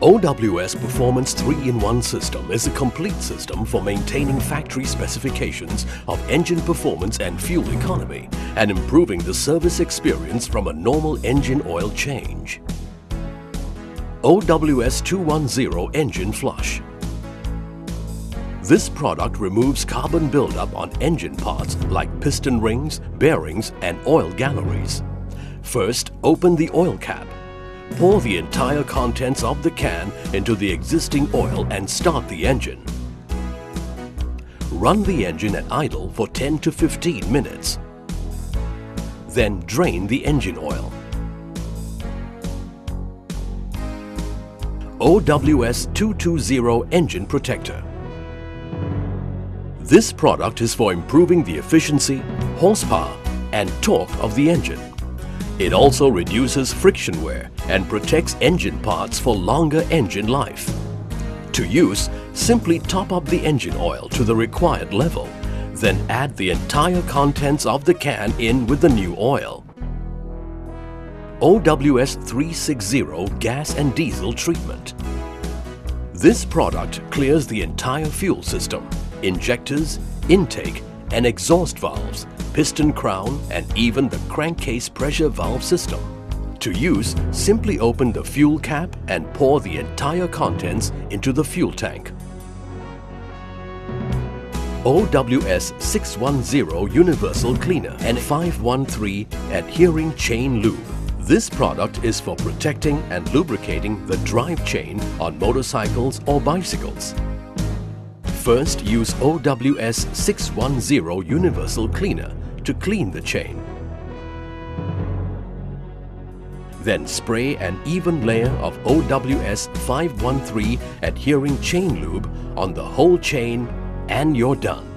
OWS Performance 3-in-1 system is a complete system for maintaining factory specifications of engine performance and fuel economy and improving the service experience from a normal engine oil change. OWS 210 Engine Flush. This product removes carbon buildup on engine parts like piston rings, bearings and oil galleries. First, open the oil cap. Pour the entire contents of the can into the existing oil and start the engine. Run the engine at idle for 10 to 15 minutes. Then drain the engine oil. OWS 220 Engine Protector. This product is for improving the efficiency, horsepower and torque of the engine. It also reduces friction wear and protects engine parts for longer engine life. To use, simply top up the engine oil to the required level, then add the entire contents of the can in with the new oil. OWS 360 Gas and Diesel Treatment. This product clears the entire fuel system, injectors, intake and exhaust valves, piston crown and even the crankcase pressure valve system. To use, simply open the fuel cap and pour the entire contents into the fuel tank. OWS 610 Universal Cleaner and 513 Adhering Chain Lube. This product is for protecting and lubricating the drive chain on motorcycles or bicycles. First, use OWS 610 Universal Cleaner to clean the chain. Then spray an even layer of OWS 513 Adhering Chain Lube on the whole chain and you're done.